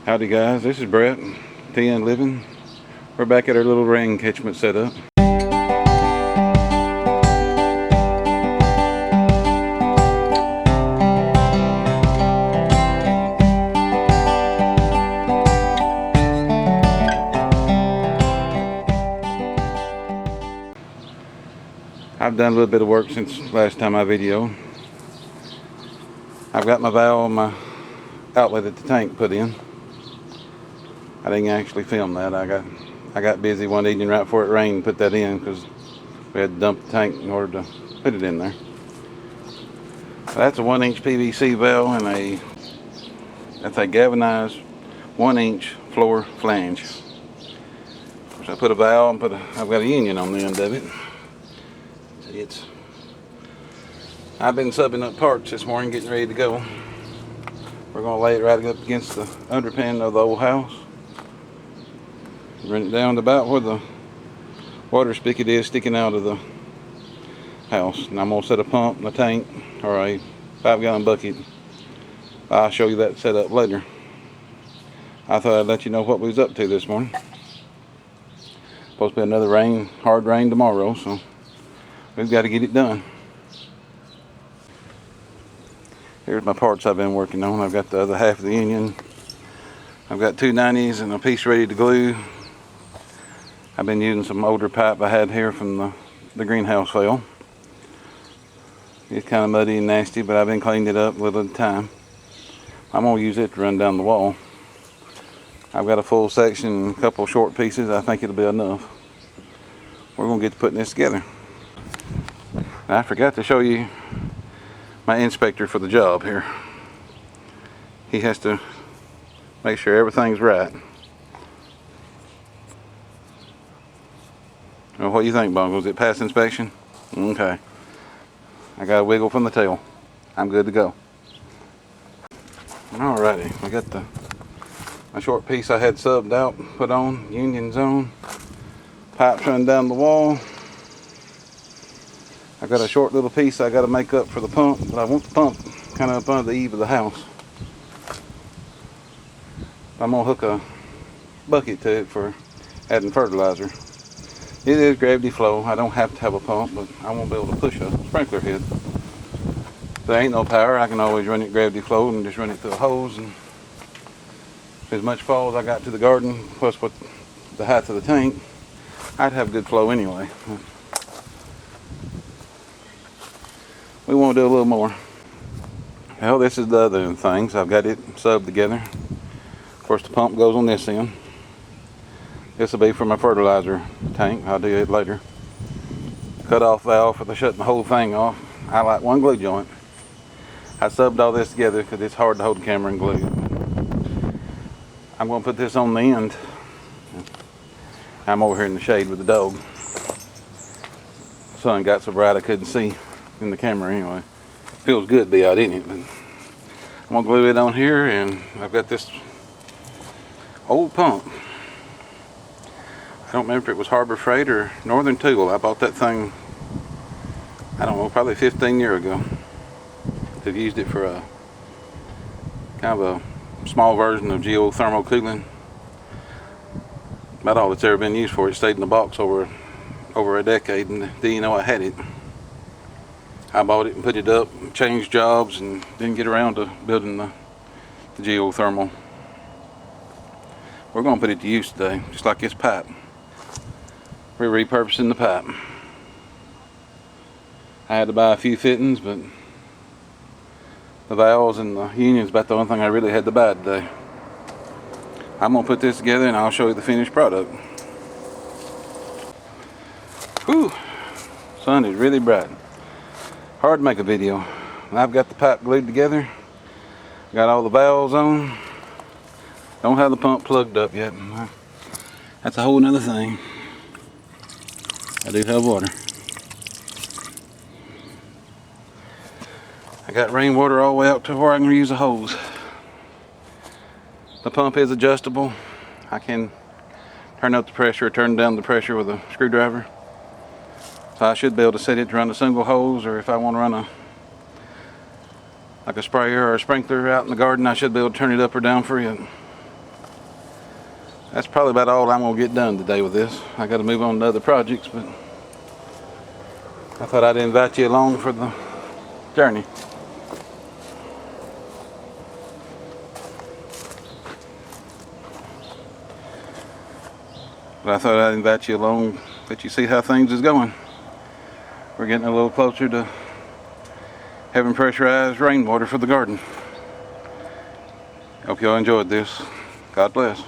Howdy guys, this is Brett, TN Living. We're back at our little rain catchment setup. I've done a little bit of work since last time I videoed. I've got my valve, my outlet at the tank put in. I didn't actually film that. I got busy one evening right before it rained and put that in because we had to dump the tank in order to put it in there. That's a 1-inch PVC valve and that's a galvanized 1-inch floor flange. So I put a valve and I've got a union on the end of it. I've been subbing up parts this morning, getting ready to go. We're going to lay it right up against the underpin of the old house. Run it down to about where the water spigot is sticking out of the house. And I'm going to set a pump and a tank, or a 5-gallon bucket. I'll show you that setup later. I thought I'd let you know what we was up to this morning. Supposed to be another hard rain tomorrow, so we've got to get it done. Here's my parts I've been working on. I've got the other half of the union. I've got 2 90s and a piece ready to glue. I've been using some older pipe I had here from the greenhouse sale. It's kind of muddy and nasty, but I've been cleaning it up a little at a time. I'm going to use it to run down the wall. I've got a full section and a couple short pieces. I think it'll be enough. We're going to get to putting this together. And I forgot to show you my inspector for the job here. He has to make sure everything's right. Well, what do you think, Bungles? It passed inspection? Okay. I got a wiggle from the tail. I'm good to go. Alrighty, I got my short piece I had subbed out, put on, union zone. Pipes running down the wall. I got a short little piece I got to make up for the pump, but I want the pump kind of up under the eave of the house. I'm going to hook a bucket to it for adding fertilizer. It is gravity flow. I don't have to have a pump, but I won't be able to push a sprinkler head. If there ain't no power, I can always run it gravity flow and just run it through a hose. And as much flow as I got to the garden, plus what the height of the tank, I'd have good flow anyway. We want to do a little more. Well, this is the other things. I've got it subbed together. Of course, the pump goes on this end. This will be for my fertilizer tank. I'll do it later. Cut off valve for shutting the whole thing off. I like one glue joint. I subbed all this together because it's hard to hold the camera and glue. I'm going to put this on the end. I'm over here in the shade with the dog. The sun got so bright I couldn't see in the camera anyway. Feels good to be out in it, but I'm going to glue it on here, and I've got this old pump. I don't remember if it was Harbor Freight or Northern Tool. I bought that thing, I don't know, probably 15 years ago. They've used it for a kind of a small version of geothermal cooling. About all it's ever been used for. It stayed in the box over a decade, and didn't you know I had it. I bought it and put it up, changed jobs, and didn't get around to building the geothermal. We're going to put it to use today, just like this pipe. We're repurposing the pipe. I had to buy a few fittings, but the valves and the union's about the only thing I really had to buy today. I'm going to put this together and I'll show you the finished product. Whew, sun is really bright. Hard to make a video. I've got the pipe glued together. Got all the valves on. Don't have the pump plugged up yet. That's a whole nother thing. I do have water. I got rainwater all the way out to where I can use a hose. The pump is adjustable. I can turn up the pressure, turn down the pressure with a screwdriver. So I should be able to set it to run a single hose, or if I want to run like a sprayer or a sprinkler out in the garden, I should be able to turn it up or down for it. that's probably about all I'm gonna get done today with this. I got to move on to other projects, but I thought I'd invite you along for the journey. But I thought I'd invite you along, let you see how things is going. We're getting a little closer to having pressurized rainwater for the garden. Hope y'all enjoyed this. God bless.